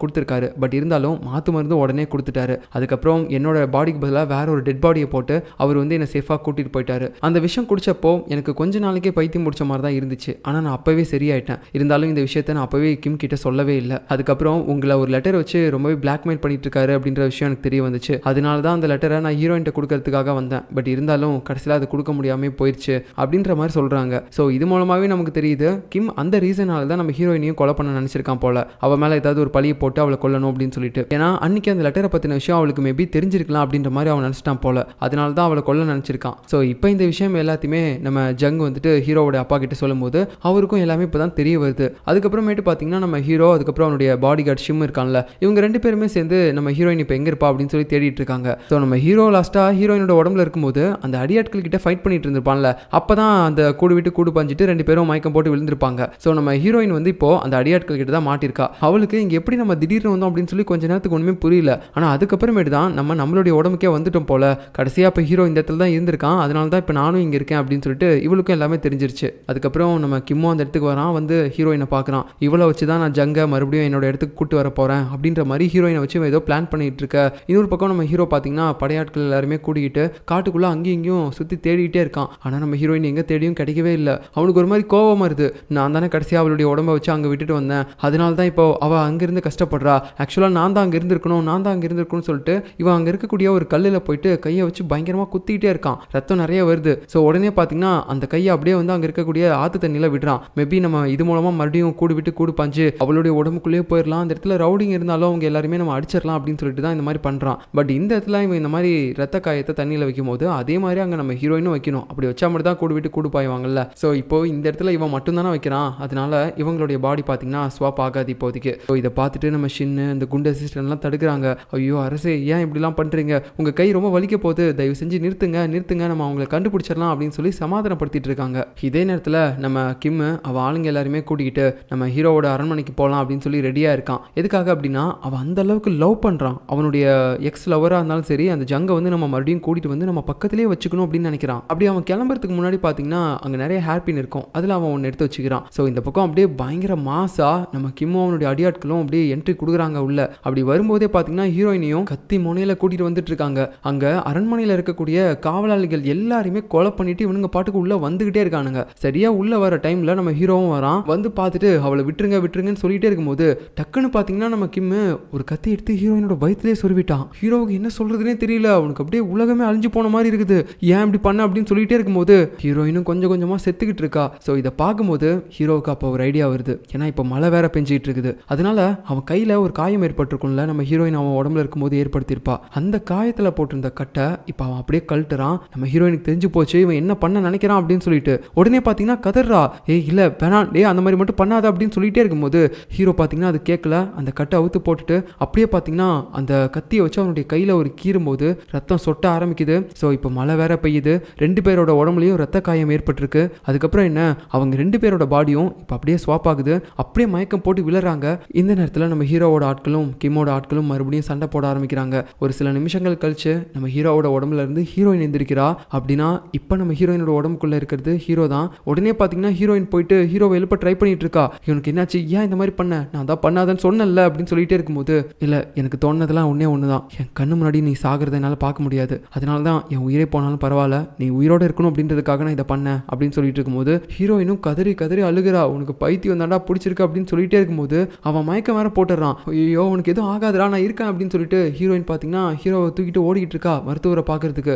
கொடுத்துருக்காரு, பட் இருந்தாலும் மாத்து மருந்து உடனே கொடுத்துட்டாரு, அதுக்கப்புறம் என்னோட பாடிக்கு பதிலாக வேற ஒரு டெட் பாடியை போட்டு அவர் வந்து என்னை சேஃபாக கூட்டிட்டு போயிட்டாரு, அந்த விஷயம் குடிச்சப்போ எனக்கு கொஞ்ச நாளைக்கே பைத்தியம் முடிச்ச மாதிரி தான் இருந்துச்சு, ஆனால் நான் அப்பவே சரியாயிட்டேன், இருந்தாலும் இந்த விஷயத்தை நான் அப்பவே கிம் கிட்ட சொல்லவே இல்லை, அதுக்கப்புறம் உங்களை ஒரு லெட்டர் வச்சு ரொம்பவே பிளாக்மெயில் பண்ணிட்டு இருக்காரு அப்படின்ற விஷயம் எனக்கு தெரிய வந்துச்சு, அதனால தான் அந்த லெட்டரை நான் ஹீரோயின்ட்ட கொடுக்கறதுக்காக வந்தேன், பட் இருந்தாலும் கடைசியில் அதை கொடுக்க முடியாமல் போயிடுச்சு அப்படின்ற மாதிரி சொல்றாங்க. ஸோ இது மூலமாகவே நமக்கு தெரியுது கிம் அந்த ரீசனால தான் நம்ம ஹீரோயினையும் கொலை பண்ண நினைச்சிருக்கான் போல, அவ மேலே ஏதாவது ஒரு பழியை போட்டு அவளை கொல்லணும் அப்படின்னு சொல்லிட்டு, ஏன்னா அன்னைக்கு அந்த லெட்டரை பற்றின விஷயம் அவளுக்கு மேபி தெரிஞ்சிருக்கலாம் அப்படின்ற மாதிரி அவன் நினச்சிட்டான் போல, அதனால தான் அவளை கொல்ல நினச்சிருக்கான். ஸோ இப்போ இந்த விஷயம் எல்லாத்தையுமே நம்ம ஜங் வந்துட்டு ஹீரோவோட அப்பா கிட்ட சொல்லும் போது அவருக்கும் எல்லாமே இப்போ தான் தெரிய வருது. அதுக்கப்புறமேட்டு பார்த்தீங்கன்னா நம்ம ஹீரோ அதுக்கப்புறம் அவனுடைய பாடி கார்டு ஷிம் இருக்கான்ல, இவங்க 2 பேருமே சேர்ந்து நம்ம ஹீரோயின் இப்போ எங்கே இருப்பா அப்படின்னு சொல்லி தேடிட்டு இருக்காங்க. ஸோ நம்ம ஹீரோ லாஸ்ட்டாக ஹீரோயினோட உடம்புல இருக்கும்போது அந்த அடியாட்கள் கிட்ட ஃபைட் பண்ணிட்டு இருந்திருப்பான்ல, அப்போ தான் அந்த கூடு விட்டு கூடு பஞ்சிட்டு 2 பேரும் மயக்கம் போட்டு விழுந்திருப்பாங்க. ஸோ நம்ம ஹீரோயின் வந்து இப்போ அந்த அடியாட்கள் கிட்ட தான் மாட்டிருக்கா. அவளுக்கு இங்கே எப்படி நம்ம திடீர்னு வந்தோம் அப்படின்னு சொல்லி கொஞ்ச நேரத்துக்கு ஒன்றுமே புரியல. ஆனால் அதுக்கப்புறமேட்டு தான் நம்மளுடைய உடம்புக்கே வந்துட்டோம் போல, கடைசியாக இப்போ ஹீரோ இந்த இடத்துல தான் இருந்திருக்கான், அதனால தான் இப்போ நானும் இங்கே இருக்கேன் அப்படின்னு சொல்லிட்டு இவளுக்கும் எல்லாமே தெரிஞ்சிருச்சு. அதுக்கப்புறம் நம்ம கிம்மோ அந்த இடத்துக்கு வரான், வந்து ஹீரோயினை பார்க்குறான், இவளை வச்சு தான் நான் ஜங்கை மறுபடியும் என்னோட இடத்துக்கு கூட்டு வர போகிறேன் அப்படின்ற மாதிரி ஹீரோயினை வச்சு ஏதோ பிளான் பண்ணிட்டு இருக்க. இன்னொரு பக்கம் நம்ம ஹீரோ பார்த்தீங்கன்னா படையாட்கள் எல்லாருமே கூட்டிக்கிட்டு காட்டுக்குள்ளே அங்கேயும் இங்கேயும் சுற்றி தேடிக்கிட்டே இருக்கான். ஆனால் நம்ம ஹீரோயின் எங்கே தேடியும் கிடைக்கவே இல்லை. அவனுக்கு ஒரு மாதிரி கோவமாக வருது, நான் தானே கடைசியாக அவளுடைய உடம்பை வச்சு அங்கே விட்டுட்டு வந்தேன், அதனால தான் இப்போ அவள் அங்கேருந்து கஷ்டப்படுறா, ஆக்சுவலாக நான் தான் அங்கே இருந்திருக்கணும்னு சொல்லிட்டு இவன் அங்கே இருக்கக்கூடிய ஒரு கல்லில் போயிட்டு கையை வச்சு பயங்கரமாக குத்திக்கிட்டே இருக்கான், ரத்தம் நிறைய வருது. ஸோ உடனே பார்த்தீங்கன்னா அந்த கையை அப்படியே வந்து அங்கே இருக்கக்கூடிய ஆற்று தண்ணியில் விடுறான். மேபி நம்ம இது மூலமாக மறுபடியும் கூடு விட்டு கூடு பாஞ்சு அவளுடைய உடம்புக்குள்ளேயே போயிடலாம், அந்த இடத்துல ரவுடிங் இருந்தாலும் அவங்க எல்லாருமே நம்ம அடிச்சிடலாம் அப்படின்னு சொல்லிட்டு தான் இந்த மாதிரி பண்ணுறான். பட் இந்த இடத்துல இவன் இந்த மாதிரி ரத்த காயத்தை தண்ணியில் வைக்கும் போது அதே மாதிரி அங்கே நம்ம ஹீரோயினும் வைக்கணும், அப்படி வச்சா மட்டும் தான் கூடு விட்டு கூடு பாய்வாங்கல்ல. ஸோ இப்போ இந்த இடத்துல இவன் மட்டும் தானே வைக்கிறான், அதனால இவங்களுடைய பாடி பார்த்தீங்கன்னா ஸ்வாப் ஆகாது இப்போதைக்கு. ஸோ இதை பார்த்துட்டு நம்ம ஷின்னு இந்த குண்டு அசிஸ்டன்ட்லாம் தடுக்கிறாங்க. ஐயோ அரசே, ஏன் இப்படிலாம் பண்ணுறீங்க, உங்கள் கை ரொம்ப வலிக்க போகுது, தயவு செஞ்சு நிறுத்துங்க, நம்ம அவங்களை கண்டுபிடிச்சிடலாம் அப்படின்னு சொல்லி சமாதானப்படுத்திட்டு இருக்காங்க. இதே நேரத்தில் நம்ம கிம் அவள் ஆளுங்க எல்லாருமே கூட்டிக்கிட்டு நம்ம ஹீரோவோட அரண்மனைக்கு போகலாம் அப்படின்னு சொல்லி ரெடியாக இருக்கான். எதுக்காக அப்படின்னா அவன் அந்த அளவுக்கு லவ் பண்ணுறான், அவனுடைய எக்ஸ் லவராக இருந்தாலும் சரி அந்த ஜங்கை வந்து நம்ம மறுபடியும் கூட்டிகிட்டு வந்து நம்ம பக்கத்திலே வச்சுக்கணும் அப்படின்னு நினைக்கிறான். அப்படி அவன் கிளம்புறதுக்கு முன்னாடி பார்த்தீங்கன்னா அங்கே நிறைய ஹேர்பின் இருக்கும், அதில் அவன் ஒன்று எடுத்து வச்சுக்கிறான். ஸோ இந்த பக்கம் அப்படியே பயங்கர மாசா நம்ம கிம்மும் அவனுடைய அடியாட்களும் அப்படியே என்ட்ரி கொடுக்குறாங்க உள்ள. அப்படி வரும்போதே பார்த்தீங்கன்னா ஹீரோயினையும் கத்தி முனையில கூட்டிகிட்டு வந்துட்டு இருக்காங்க. அங்கே அரண்மனையில் இருக்கக்கூடிய காவலாளிகள் எல்லாருமே கொலை பண்ணிட்டு இவனுங்க பாட்டுக்கு உள்ள வந்துகிட்டே இருக்கானுங்க. சரியா உள்ள வர டைம்ல நம்ம ஹீரோவும் வரான், வந்து பார்த்துட்டு அவளை விட்டுருங்கன்னு சொல்லிட்டே இருக்கும்போது டக்குன்னு பார்த்தீங்கன்னா நம்ம கிம்மு ஒரு கத்தி எடுத்து ஹீரோயினோட வயிற்றுலேயே சொருவிட்டான். ஹீரோவுக்கு என்ன சொல்றதுனே தெரியல, அவனுக்கு அப்படியே உலகமே அழிஞ்சு போன மாதிரி இருக்குது, ஏன் இப்படி பண்ண அப்படின்னு சொல்லிட்டே இருக்கும்போது ஹீரோயினும் கொஞ்சம் கொஞ்சமா செத்துக்கிட்டு இருக்கா. ஸோ இதை பார்க்கும்போது ஹீரோவுக்கு அப்போ ஒரு ஐடியா வருது, ஏன்னா இப்போ மழை வேற பெஞ்சிட்டு இருக்குது, அதனால அவன் கையில ஒரு காயம் ஏற்பட்டிருக்கும்ல, நம்ம ஹீரோயின் அவன் உடம்புல இருக்கும்போது ஏற்படுத்தியிருப்பா, அந்த காயத்தில் போட்டிருந்த கட்டை இப்போ அவன் அப்படியே கழட்டுறான். நம்ம ஹீரோயினுக்கு தெரிஞ்சு போச்சு இவன் என்ன பண்ண நினைக்கிறான் அப்படின்னு சொல்லிட்டு உடனே பார்த்தீங்கன்னா கதறா, இல்ல வேணாம் அந்த மாதிரி மட்டும் பண்ணாத அப்படின்னு சொல்லிட்டே இருக்கும்போது ஹீரோ பார்த்தீங்கன்னா அது கேட்கல, அந்த கட்டை அவுத்து போட்டுட்டு அப்படியே பார்த்தீங்கன்னா அந்த கத்தியை வச்சு அவனுடைய கையில் ஒரு கீறும்போது ரத்தம் சொட்ட ஆரம்பிக்குது. ஸோ இப்போ மழை வேற பெய்யுது, 2 பேரோட உடம்புலையும் ரத்த காயம் ஏற்பட்டிருக்கு. அதுக்கப்புறம் என்ன, அவங்க 2 2 பேரோட பாடியும் இப்போ அப்படியே ஸ்வாப் ஆகுது. அப்படியே மயக்கம் போட்டு விழுறாங்க. இந்த நேரத்தில் நம்ம ஹீரோவோட ஆட்களும் கிம்மோட ஆட்களும் மறுபடியும் சண்டை போட ஆரம்பிக்கிறாங்க. ஒரு சில நிமிஷங்கள் கழிச்சு நம்ம ஹீரோவோட உடம்புல இருந்து ஹீரோயின் எந்திரிக்கிறா. அப்படின்னா இப்போ நம்ம ஹீரோயினோட உடம்புக்குள்ள இருக்கிறது ஹீரோ தான். உடனே பார்த்தீங்கன்னா ஹீரோயின் போயிட்டு ஹீரோவை எழுப்ப ட்ரை பண்ணிட்டு இருக்கா. இவனுக்கு என்னாச்சு, ஏன் இந்த மாதிரி பண்ண, நான் தான் பண்ணாதன்னு சொன்னல அப்படின்னு சொல்லிட்டே இருக்கும்போது, இல்லை எனக்கு தோணுனதெல்லாம் ஒன்று தான், என் கண்ணு முன்னாடி நீ சாகிறத என்னால் பார்க்க முடியாது, அதனால தான் என் உயிரே போனாலும் பரவாயில்ல, நீ உயிரோட இருக்கணும் அப்படின்றதுக்காக நான் இதை பண்ணேன் அப்படின்னு சொல்லிட்டு இருக்கும்போது ஹீரோயினும் கதறி கதறி அழுகிறா. உனக்கு பைத்தியம் தாண்டா பிடிச்சிருக்கு அப்படின்னு சொல்லிட்டே இருக்கும்போது அவன் மயக்கம் வேற போட்டுறான். ஐயோ உனக்கு எதுவும் ஆகாதுடா நான் இருக்கேன் அப்படின்னு சொல்லிட்டு ஹீரோயின் பார்த்தீங்கன்னா ஹீரோவை தூக்கிட்டு ஓடிக்கிட்டு இருக்கா மருத்துவரை பார்க்கறதுக்கு.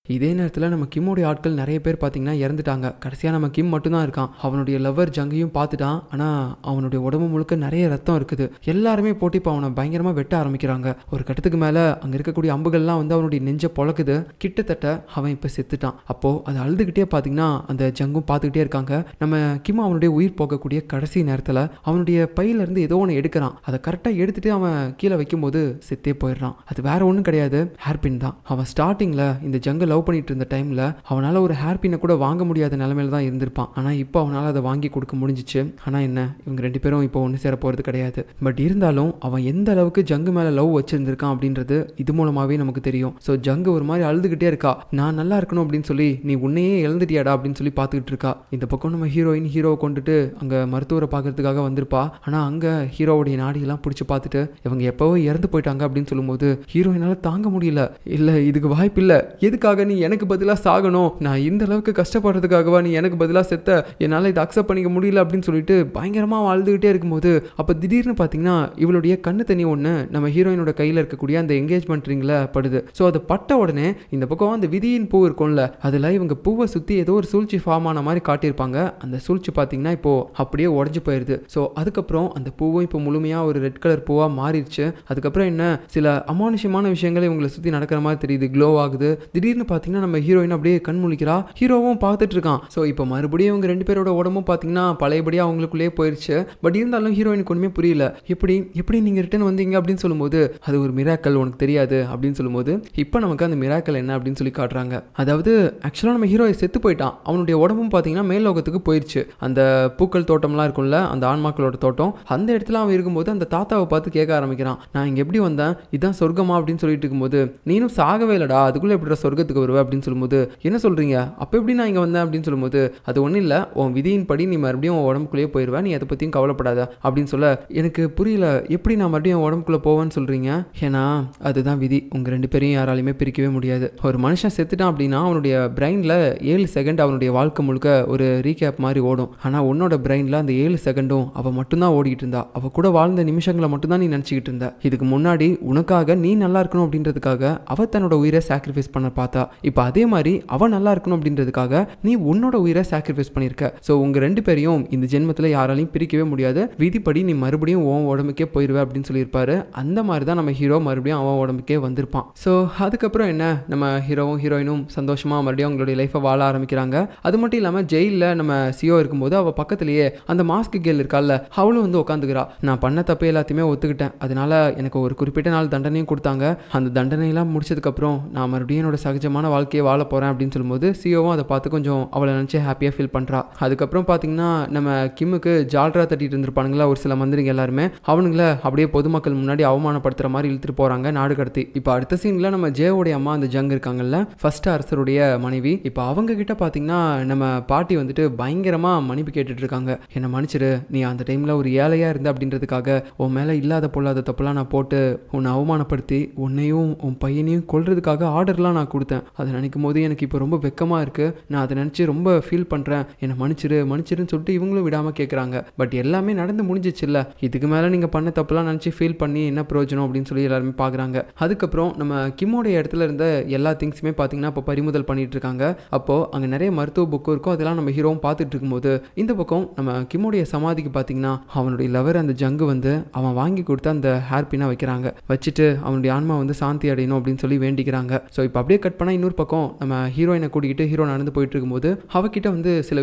இதே நேரத்தில் நம்ம கிம்மோடைய ஆட்கள் நிறைய பேர் பார்த்தீங்கன்னா இறந்துட்டாங்க. கடைசியாக நம்ம கிம் மட்டும்தான் இருக்கான். அவனுடைய லவர் ஜங்கையும் பார்த்துட்டான். ஆனால் அவனுடைய உடம்பு முழுக்க நிறைய ரத்தம் இருக்குது. எல்லாருமே போட்டு இப்போ அவனை பயங்கரமாக வெட்ட ஆரம்பிக்கிறாங்க. ஒரு கட்டத்துக்கு மேலே அங்கே இருக்கக்கூடிய அம்புகள்லாம் வந்து அவனுடைய நெஞ்சை பொழக்குது. கிட்டத்தட்ட அவன் இப்போ செத்துட்டான். அப்போது அது அழுதுகிட்டே பார்த்தீங்கன்னா அந்த ஜங்கும் பார்த்துக்கிட்டே இருக்காங்க. நம்ம கிம் அவனுடைய உயிர் போகக்கூடிய கடைசி நேரத்தில் அவனுடைய பையிலேருந்து ஏதோ ஒன்று எடுக்கிறான். அதை கரெக்டாக எடுத்துகிட்டு அவன் கீழே வைக்கும்போது செத்தே போயிடுறான். அது வேற ஒன்றும் கிடையாது, ஹேர்பின் தான். அவன் ஸ்டார்டிங்கில் இந்த ஜங்கை லவ் பண்ணிட்டு இருந்த டைம்ல அவனால ஒரு ஹேர்பினை கூட வாங்க முடியாத நிலைமையில தான் இருந்திருப்பான். ஆனா இப்போ அவனால அதை வாங்கி கொடுக்க முடிஞ்சிச்சு. ஆனா என்ன, இவங்க 2 பேரும் இப்போ ஒன்று சேர போறது கிடையாது. பட் இருந்தாலும் அவன் எந்த அளவுக்கு ஜங்கு மேல லவ் வச்சிருந்திருக்கான் அப்படின்றது இது மூலமாவே நமக்கு தெரியும். ஸோ ஜங்கு ஒரு மாதிரி அழுதுகிட்டே இருக்கா. நான் நல்லா இருக்கணும் அப்படின்னு சொல்லி நீ உன்னையே இழந்துட்டியாடா அப்படின்னு சொல்லி பார்த்துக்கிட்டு இருக்கா. இந்த பக்கம் நம்ம ஹீரோயின் ஹீரோவை கொண்டுட்டு அங்க மருத்துவரை பார்க்கறதுக்காக வந்திருப்பா. ஆனா அங்க ஹீரோவுடைய நாடியெல்லாம் பிடிச்சி பார்த்துட்டு இவங்க எப்பவோ இறந்து போயிட்டாங்க அப்படின்னு சொல்லும்போது ஹீரோயினால தாங்க முடியல. இல்ல இதுக்கு வாய்ப்பு இல்லை, எதுக்காக நீ எனக்கு பதிலாக சாகணும், நான் இந்த அளவுக்கு கஷ்டப்படுறதுக்காகவா நீ எனக்கு பதிலாக செத்த, என்னால் இதை அக்செப்ட் பண்ணிக்க முடியல அப்படின்னு சொல்லிட்டு பயங்கரமாக வாழ்ந்துகிட்டே இருக்கும்போது அப்போ திடீர்னு பார்த்தீங்கன்னா இவளுடைய கண்ணு தண்ணி ஒன்று நம்ம ஹீரோயினோட கையில் இருக்கக்கூடிய அந்த என்கேஜ்மெண்ட் ரிங்கில் படுது. ஸோ அது பட்ட உடனே இந்த பக்கம் அந்த விதியின் பூ இருக்கும்ல, அதில் இவங்க பூவை சுற்றி ஏதோ ஒரு சூழ்ச்சி ஃபார்ம் ஆன மாதிரி காட்டியிருப்பாங்க. அந்த சூழ்ச்சி பார்த்தீங்கன்னா இப்போ அப்படியே உடஞ்சி போயிடுது. ஸோ அதுக்கப்புறம் அந்த பூவும் இப்போ முழுமையாக ஒரு ரெட் கலர் பூவாக மாறிடுச்சு. அதுக்கப்புறம் என்ன, சில அமானுஷமான விஷயங்கள் இவங்களை சுற்றி நடக்கிற மாதிரி தெரியுது, க்ளோ ஆகுது. திடீர்னு பார்த்தீங்கன்னா நம்ம ஹீரோயின் அப்படியே கண் முழிக்கிறா. ஹீரோவும் பார்த்துட்டு இருக்கான். ஸோ இப்போ மறுபடியும் இவங்க 2 பேரோட உடம்பும் பார்த்தீங்கன்னா பழையபடியாக அவங்களுக்குள்ளேயே போயிடுச்சு. பட் இருந்தாலும் ஹீரோயினுக்கு ஒன்றுமே புரியல. எப்படி நீங்கள் ரிட்டர்ன் வந்தீங்க அப்படின்னு சொல்லும்போது அது ஒரு மிராக்கல், உனக்கு தெரியாது அப்படின்னு சொல்லும்போது இப்போ நமக்கு அந்த மிராக்கல் என்ன அப்படின்னு சொல்லி காட்டுறாங்க. அதாவது ஆக்சுவலாக நம்ம ஹீரோ செத்து போயிட்டான். அவனுடைய உடம்பும் பார்த்தீங்கன்னா மேல்லோகத்துக்கு போயிடுச்சு. அந்த பூக்கள் தோட்டம்லாம் இருக்கும்ல, அந்த ஆண்மாக்களோட தோட்டம், அந்த இடத்துல அவன் இருக்கும்போது அந்த தாத்தாவை பார்த்து கேட்க ஆரம்பிக்கிறான், நான் இங்கே எப்படி வந்தேன், இதுதான் சொர்க்கமா அப்படின்னு சொல்லிட்டு இருக்கும்போது, நீனும் சாகவே இல்லடா, அதுக்குள்ளே எப்படி சொர்க்கத்துக்கு வருவேன் அப்படின்னு சொல்லும்போது, என்ன சொல்கிறீங்க, அப்போ எப்படி நான் இங்கே வந்தேன் அப்படின்னு சொல்லும்போது, அது ஒன்றும் இல்லை, உன் விதியின் படி நீ மறுபடியும் உன் உடம்புக்குள்ளேயே போயிடுவேன், நீ அதை பற்றியும் கவலைப்படாத அப்படின்னு சொல்ல, எனக்கு புரியல, எப்படி நான் மறுபடியும் உடம்புக்குள்ளே போவேன்னு சொல்கிறீங்க, ஏன்னா அதுதான் விதி, உங்கள் 2 பேரையும் யாராலையுமே பிரிக்கவே முடியாது. ஒரு மனுஷன் செத்துட்டான் அப்படின்னா அவனுடைய பிரெயினில் 7 செகண்ட் அவனுடைய வாழ்க்கை முழுக்க ஒரு ரீகேப் மாதிரி ஓடும். ஆனால் உன்னோட பிரெயினில் அந்த 7 செகண்டும் அவள் மட்டும்தான் ஓடிக்கிட்டு இருந்தா. அவள் கூட வாழ்ந்த நிமிஷங்களை மட்டும்தான் நீ நினச்சிக்கிட்டு இருந்த. இதுக்கு முன்னாடி உனக்காக நீ நல்லா இருக்கணும் அப்படின்றதுக்காக அவள் தன்னோட உயிரை சாக்ரிஃபைஸ் பண்ண பார்த்தா. இப்போ அதே மாதிரி அவன் நல்லா இருக்கணும் அப்படின்றதுக்காக நீ உன்னோட உயிரை சாக்ரிஃபைஸ் பண்ணியிருக்க. ஸோ உங்கள் 2 பேரையும் இந்த ஜென்மத்தில் யாராலையும் பிரிக்கவே முடியாது. விதிப்படி நீ மறுபடியும் உன் உடம்புக்கே போயிடுவே அப்படின்னு சொல்லியிருப்பாரு. அந்த மாதிரி தான் நம்ம ஹீரோ மறுபடியும் அவன் உடம்புக்கே வந்திருப்பான். ஸோ அதுக்கப்புறம் என்ன, நம்ம ஹீரோவும் ஹீரோயினும் சந்தோஷமாக மறுபடியும் அவங்களுடைய லைஃப்பை வாழ ஆரம்பிக்கிறாங்க. அது மட்டும் இல்லாமல் ஜெயிலில் நம்ம சிஓ இருக்கும்போது அவள் பக்கத்துலேயே அந்த மாஸ்க் கேள் இருக்கால, அவளும் வந்து உட்காந்துக்கிறா. நான் பண்ண தப்பு எல்லாத்தையுமே ஒத்துக்கிட்டேன், அதனால எனக்கு ஒரு குறிப்பிட்ட நாள் தண்டனையும் கொடுத்தாங்க. அந்த தண்டனையெல்லாம் முடிச்சதுக்கப்புறம் நான் மறுபடியும் என்னோட சகஜமான வாழ்க்கையை வாழ போகிறேன் அப்படின்னு சொல்லும்போது சிஓவும் அதை பார்த்து கொஞ்சம் அவளை நினச்சி ஹாப்பியாக ஃபீல் பண்ணுறா. அதுக்கப்புறம் பார்த்தீங்கன்னா நம்ம கிம்முக்கு ஜால்ரா தட்டிட்டு இருந்திருப்பானுங்களா ஒரு சில மந்திரிங்க எல்லாருமே, அவனுங்கள அப்படியே பொதுமக்கள் முன்னாடி அவமானப்படுத்துகிற மாதிரி இழுத்துட்டு போகிறாங்க நாடு கடத்தி. இப்போ அடுத்த சீனில் நம்ம ஜேவோடைய அம்மா அந்த ஜங் இருக்காங்கல்ல, ஃபர்ஸ்ட் அரசருடைய மனைவி, இப்போ அவங்க கிட்ட பார்த்தீங்கன்னா நம்ம பாட்டி வந்துட்டு பயங்கரமாக மன்னிப்பு கேட்டுட்டு இருக்காங்க. என்னை மன்னிச்சிரு, நீ அந்த டைமில் ஒரு ஏழையாக இருந்த அப்படின்றதுக்காக உன் மேலே இல்லாத பொல்லாத தப்புலாம் நான் போட்டு உன்னை அவமானப்படுத்தி உன்னையும் உன் பையனையும் கொல்றதுக்காக ஆர்டர்லாம் நான் கொடுத்தேன். அதை நினைக்கும் போது எனக்கு இப்போ ரொம்ப வெக்கமாக இருக்குது, நான் அதை நினச்சி ரொம்ப ஃபீல் பண்ணுறேன், என்னை மன்னிச்சிருன்னு சொல்லிட்டு இவங்களும் விடாமல் கேட்குறாங்க. பட் எல்லாமே நடந்து முடிஞ்சிச்சுல்ல, இதுக்கு மேலே நீங்கள் பண்ண தப்புலாம் நினச்சி ஃபீல் பண்ணி என்ன பிரயோஜனம் அப்படின்னு சொல்லி எல்லாருமே பார்க்குறாங்க. அதுக்கப்புறம் நம்ம கிம்மோடைய இடத்துல இருந்த எல்லா திங்ஸுமே பார்த்தீங்கன்னா இப்போ பறிமுதல் பண்ணிட்டு இருக்காங்க. அப்போது அங்கே நிறைய மருத்துவ புக்கும் இருக்கும், அதெல்லாம் நம்ம ஹீரோவும் பார்த்துட்டு இருக்கும்போது இந்த பக்கம் நம்ம கிம்மோடைய சமாதிக்கு பார்த்தீங்கன்னா அவனுடைய லவர் அந்த ஜங்கு வந்து அவன் வாங்கி கொடுத்து அந்த ஹேர் பின்னாக வைக்கிறாங்க. வச்சுட்டு அவனுடைய ஆன்மா வந்து சாந்தி அடையணும் அப்படின்னு சொல்லி வேண்டிக்கிறாங்க. ஸோ இப்போ அப்படியே கட் பண்ணால் இன்னொரு பக்கம் நம்ம ஹீரோயினை கூட்டிகிட்டு ஹீரோ நடந்து போயிட்டு இருக்கும்போது அவகிட்ட வந்து சில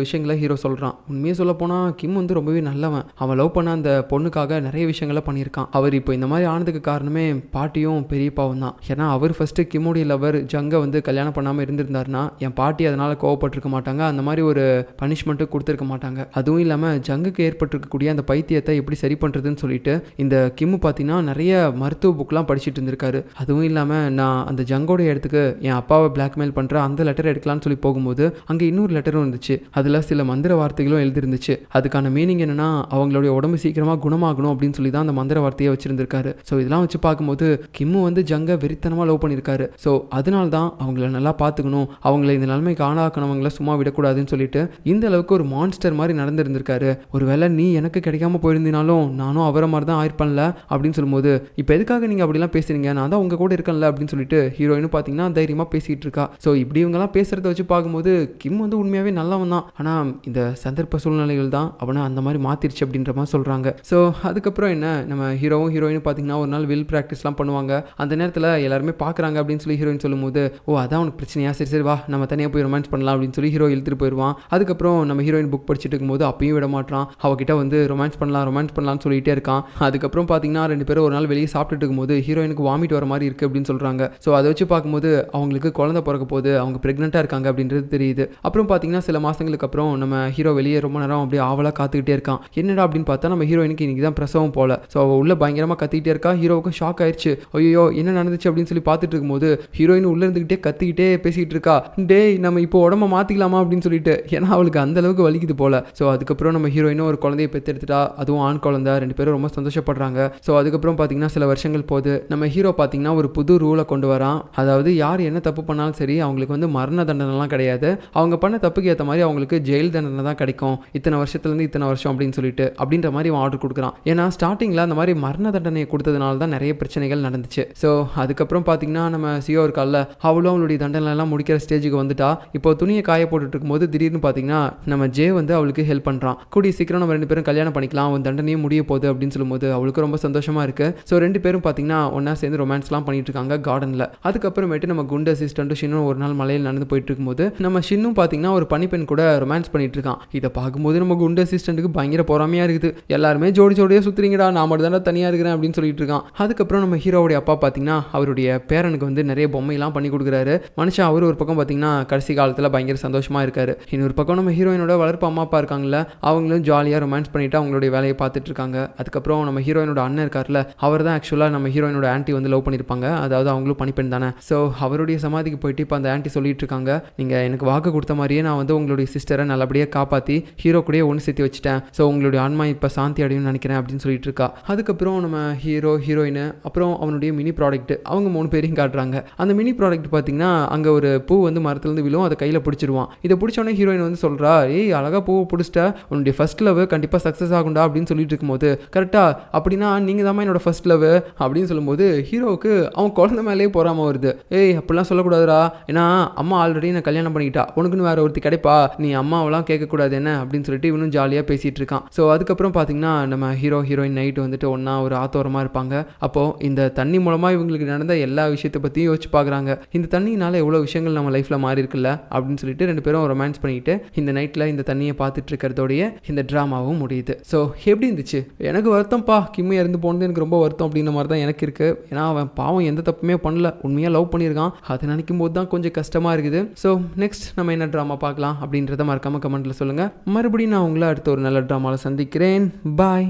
விஷயங்களை ஹீரோ சொல்கிறான். உண்மையே சொல்ல போனால் கிம் வந்து ரொம்பவே நல்லவன். அவன் லவ் பண்ண அந்த பொண்ணுக்காக நிறைய விஷயங்களை பண்ணியிருக்கான். அவர் இப்போ இந்த மாதிரி ஆனதுக்கு காரணமே பாட்டியும் பெரியப்பாவும் தான். ஏன்னா அவர் ஃபஸ்ட்டு கிம்முடைய லவர் ஜங்கை வந்து கல்யாணம் பண்ணாமல் இருந்திருந்தாருன்னா என் பாட்டி அதனால் கோவப்பட்டிருக்க மாட்டாங்க, அந்த மாதிரி ஒரு பனிஷ்மெண்ட்டு கொடுத்துருக்க மாட்டாங்க. அதுவும் இல்லாமல் ஜங்குக்கு ஏற்பட்டிருக்கக்கூடிய அந்த பைத்தியத்தை எப்படி சரி பண்ணுறதுன்னு சொல்லிட்டு இந்த கிம்மு பார்த்தீங்கன்னா நிறைய மருத்துவ புக்கெலாம் படிச்சுட்டு இருந்திருக்காரு. அதுவும் இல்லாமல் நான் அந்த ஜங்கோடைய இடத்துக்கு என் அப்பாவை பிளாக்மெயில் பண்ணுற அந்த லெட்டர் எடுக்கலான்னு சொல்லி போகும்போது அங்கே இன்னொரு லெட்டரும் இருந்துச்சு. அதில் சில மந்திர வார்த்தைகளும் எழுதிருந்துச்சு. அதுக்கான மீனிங் என்னன்னா அவங்களுடைய உடம்பு சீக்கிரமாக குணமாகணும் அப்படின்னு சொல்லி தான் அந்த மந்திர வார்த்தையை வச்சிருந்திருக்காரு. ஸோ இதெல்லாம் வச்சு பார்க்கும்போது கிம்மு வந்து ஜங்கை வெறித்தனமாக லவ் பண்ணியிருக்காரு. ஸோ அதனால தான் அவங்கள நல்லா பார்த்துக்கணும், அவங்கள இந்த நிலைமைக்கு ஆளாக்கணவங்கள சும்மா விடக்கூடாதுன்னு சொல்லிட்டு இந்த அளவுக்கு ஒரு மான்ஸ்டர் மாதிரி நடந்திருந்திருக்காரு. ஒருவேளை நீ எனக்கு கிடைக்காம போயிருந்தினாலும் நானும் அவரை மாதிரி தான் ஆயிருப்பேன்ல அப்படின்னு சொல்லும்போது இப்போ எதுக்காக நீங்கள் அப்படிலாம் பேசுறீங்க, நான் தான் உங்க கூட இருக்கேன்ல அப்படின்னு சொல்லிட்டு ஹீரோயினும் பார்த்தீங்கன்னா தைரியமாக பேசிகிட்டு இருக்கா. ஸோ இப்படி இவங்கெல்லாம் பேசுகிறத வச்சு பார்க்கும்போது கிம் வந்து உண்மையாகவே நல்லவன் தான். ஆனால் இந்த சந்தர்ப்ப சூழ்நிலைகள் தான் அவனை அந்த மாதிரி மாற்றிருச்சு அப்படின்ற மாதிரி சொல்கிறாங்க. ஸோ அதுக்கப்புறம் என்ன, நம்ம ஹீரோவும் ஹீரோயினும் பார்த்தீங்கன்னா ஒரு நாள் வில் ப்ராக்டிஸ்லாம் பண்ணுவாங்க. அந்த நேரத்தில் எல்லாருமே பார்க்குறாங்க அப்படின்னு சொல்லி ஹீரோயின் சொல்லும்போது ஓ அதான் உனக்கு பிரச்சனையா, சரி சரி வா நம்ம தனியாக போய் ரொமான்ஸ் பண்ணலாம் அப்படின்னு சொல்லி ஹீரோ இழுத்துட்டு போயிடுவான். அதுக்கப்புறம் நம்ம ஹீரோயின் புக் படிச்சுட்டு இருக்கும்போது அப்பயும் விட மாட்டான். அவகிட்ட வந்து ரொமான்ஸ் பண்ணலாம்னு சொல்லிட்டே இருக்கான். அதுக்கப்புறம் பார்த்தீங்கன்னா ரெண்டு பேரும் ஒரு நாள் வெளியே சாப்பிட்டுட்டு இருக்கும்போது ஹீரோயினுக்கு வாமிட் வர மாதிரி இருக்குது அப்படின்னு சொல்கிறாங்க. ஸோ அதை வச்சு பார்க்கும்போது அவங்களுக்கு குழந்தை பிறக்க போது, அவங்க ப்ரெக்னெண்ட்டாக இருக்காங்க அப்படின்றது தெரியுது. அப்புறம் பார்த்தீங்கன்னா சில மாதங்களுக்கு அப்புறம் நம்ம ஹீரோ வெளியே ரொம்ப நேரம் அப்படியே ஆவலாக காத்துக்கிட்டே இருக்கான். என்னடா அப்படின்னு பார்த்தா நம்ம ஹீரோயினுக்கு இன்னைக்கு தான் பிரசவம் போல. ஸோ அவள் உள்ள பயங்கரமாக கத்திக்கிட்டே இருக்கா. ஹீரோவுக்கும் ஷாக் ஆயிடுச்சு. ஐயோ என்ன நடந்துச்சு அப்படின்னு சொல்லி பார்த்துட்டு இருக்கும்போது ஹீரோயின் உள்ள இருந்துகிட்டே கத்திக்கிட்டே பேசிக்கிட்டு இருக்கா. டேய் நம்ம இப்போ உடம்ப மாற்றிக்கலாமா அப்படின்னு சொல்லிட்டு, ஏன்னா அவளுக்கு அந்த அளவுக்கு வலிக்குது போல. ஸோ அதுக்கப்புறம் நம்ம ஹீரோயினும் ஒரு குழந்தையை பெற்றெடுத்துட்டா, அதுவும் ஆண் குழந்தை. ரெண்டு பேரும் ரொம்ப சந்தோஷப்படுறாங்க. ஸோ அதுக்கப்புறம் பார்த்தீங்கன்னா சில வருஷங்கள் போது நம்ம ஹீரோ பார்த்தீங்கன்னா ஒரு புது ரூலை கொண்டு வரான். அதாவது யார் என்ன தப்பு பண்ணாலும் சரி அவங்களுக்கு வந்து மரண தண்டனைலாம் கிடையாது, அவங்க பண்ண தப்புக்கு ஏற்ற மாதிரி அவங்களுக்கு ஜெயில் தண்டனை தான் கிடைக்கும், இத்தனை வருஷத்துலேருந்து இத்தனை வருஷம் அப்படின்னு சொல்லிட்டு அப்படின்ற மாதிரி அவன் ஆர்டர் கொடுக்குறான். ஏன்னா ஸ்டார்டிங்கில் அந்த மாதிரி மரண தண்டனையை கொடுத்ததுனால தான் நிறைய பிரச்சனைகள் நடந்துச்சு. ஸோ அதுக்கப்புறம் பார்த்தீங்கன்னா நம்ம சியோ இருக்கால, அவளும் அவளுடைய தண்டனை எல்லாம் முடிக்கிற ஸ்டேஜுக்கு வந்துட்டா. இப்போ துணியை காய போட்டுட்டு இருக்கும்போது திடீர்னு பார்த்தீங்கன்னா நம்ம ஜே வந்து அவளுக்கு ஹெல்ப் பண்ணுறான். கூடிய சீக்கிரம் நம்ம ரெண்டு பேரும் கல்யாணம் பண்ணிக்கலாம், அவன் தண்டனையும் முடிய போகுது அப்படின்னு சொல்லும்போது அவளுக்கு ரொம்ப சந்தோஷமா இருக்கு. ஸோ ரெண்டு பேரும் பார்த்தீங்கன்னா ஒன்னா சேர்ந்து ரொமான்ஸ்லாம் பண்ணிட்டு இருக்காங்க கார்டனில். அதுக்கப்புறமேட்டு நம்ம குண்டு அசிஸ்டன்ட்டும் ஷின்னும் ஒரு நாள் மலையில் நடந்து போயிட்டு இருக்கும்போது நம்ம ஷின்னும் பார்த்தீங்கன்னா ஒரு பனிப்பெண் கூட ரொமான்ஸ் பண்ணிட்டு இருக்கான். இதை பார்க்கும்போது நம்ம குண்டு அசிஸ்டன்ட்டுக்கு பயங்கர பொறாமையா இருக்குது. எல்லாருமே ஜோடி ஜோடியாக சுத்துறீங்கடா, நான் மட்டும் தானே தனியாக இருக்கிறேன் அப்படின்னு சொல்லிட்டு இருக்கான். அதுக்கப்புறம் நம்ம ஹீரோவுடைய அப்பா பார்த்தீங்கன்னா அவருடைய பேரனுக்கு வந்து நிறைய பொம்மையெல்லாம் பண்ணி கொடுக்குறாரு. மனுஷன் அவர் ஒரு பக்கம் பார்த்தீங்கன்னா கடைசி காலத்தில் பயங்கர சந்தோஷமா இருக்காரு. இன்னொரு பக்கம் நம்ம ஹீரோயினோட வளர்ப்பு அம்மா அப்பா இருக்காங்கல்ல, அவங்களும் ஜாலியாக ரொமான்ஸ் பண்ணிட்டு அவங்களுடைய வேலையை பார்த்துட்டு இருக்காங்க. அதுக்கப்புறம் நம்ம ஹீரோயினோட அண்ணன் இருக்கார்ல, அவர் தான் ஆக்சுவலாக நம்ம ஹீரோயினோட ஆன்ட்டி வந்து லவ் பண்ணியிருப்பாங்க. அதாவது அவங்களும் பனிப்பெண் தானே. ஸோ அவருடைய சமாதிக்கு போயிட்டு இப்போ அந்த ஆன்ட்டி சொல்லிட்டு இருக்காங்க, நீங்கள் எனக்கு வாக்கு கொடுத்த மாதிரியே நான் வந்து உங்களுடைய சிஸ்டரை நல்லபடியாக காப்பாற்றி ஹீரோ கூட ஒன்று சேர்த்து வச்சுட்டேன். ஸோ உங்களுடைய ஆன்மா இப்போ சாந்தி அடையும்னு நினைக்கிறேன் அப்படின்னு சொல்லிட்டு இருக்கா. அதுக்கப்புறம் நம்ம ஹீரோ ஹீரோயின் அப்புறம் அவனுடைய மினி ப்ராடக்ட் அவங்க 3 பேரையும் காட்டுறாங்க. அந்த மினி ப்ராடக்ட் பார்த்தீங்கன்னா அங்கே ஒரு பூ வந்து மரத்துலேருந்து விழும், அதை கையில் பிடிச்சிருவான். இதை பிடிச்சோடனே ஹீரோயின் வந்து சொல்கிறா, ஏய் அழகாக பூவை பிடிச்சிட்ட, உன்னுடைய ஃபர்ஸ்ட் லவ் கண்டிப்பாக சக்ஸஸ் ஆகும்டா அப்படின்னு சொல்லிட்டு இருக்கும்போது கரெக்டாக அப்படின்னா நீங்கள் தான் என்னோட ஃபர்ஸ்ட் லவ் அப்படின்னு சொல்லும்போது ஹீரோவுக்கு அவன் குழந்தை மேலேயே போகாமல் வருது. ஏய் அப்படிலாம் சொல்லக்கூடாதுடா, ஏன்னா அம்மா ஆல்ரெடி நான் கல்யாணம் பண்ணிக்கிட்டா, உனக்குன்னு வேற ஒருத்தி கிடைப்பா, நீ அம்மாவெல்லாம் கேட்கக்கூடாது என்ன அப்படின்னு சொல்லிட்டு இவனும் ஜாலியாக பேசிகிட்டு இருக்கான். ஸோ அதுக்கப்புறம் பார்த்தீங்கன்னா நம்ம ஹீரோ ஹீரோயின் நைட்டு வந்துட்டு ஒன்றா ஒரு ஆத்தோரமாக இருப்பாங்க. அப்போது இந்த தண்ணி மூலமாக இவங்களுக்கு நடந்த எல்லா விஷயத்தை பற்றியும் யோசிச்சு பார்க்குறாங்க. இந்த தண்ணினால எவ்வளோ விஷயங்கள் நம்ம லைஃப்பில் மாறி இருக்குல்ல அப்படின்னு சொல்லிட்டு ரெண்டு பேரும் ரொமான்ஸ் பண்ணிட்டு இந்த நைட்டில் இந்த தண்ணியை பார்த்துட்டு இருக்கிறதோடைய இந்த ட்ராமாவும் முடியுது. ஸோ எப்படி இருந்துச்சு? எனக்கு வருத்தம்ப்பா, கிம்மி இறந்து போனது எனக்கு ரொம்ப வருத்தம் அப்படின்ற மாதிரி தான் எனக்கு இருக்குது. ஏன்னா அவன் பாவம் எந்த தப்புமே பண்ணல, உண்மையாக லவ் பண்ணியிருக்கான். அதை நினைக்கும் போது தான் கொஞ்சம் கஷ்டமாக இருக்குது. ஸோ நெக்ஸ்ட் நம்ம என்ன ட்ராமா பார்க்கலாம் அப்படின்றத மறக்காமல் கமெண்ட்டில் சொல்லுங்கள். மறுபடியும் நான் உங்களை அடுத்த ஒரு நல்ல ட்ராமாவில் சந்திக்கிறேன். பாய்.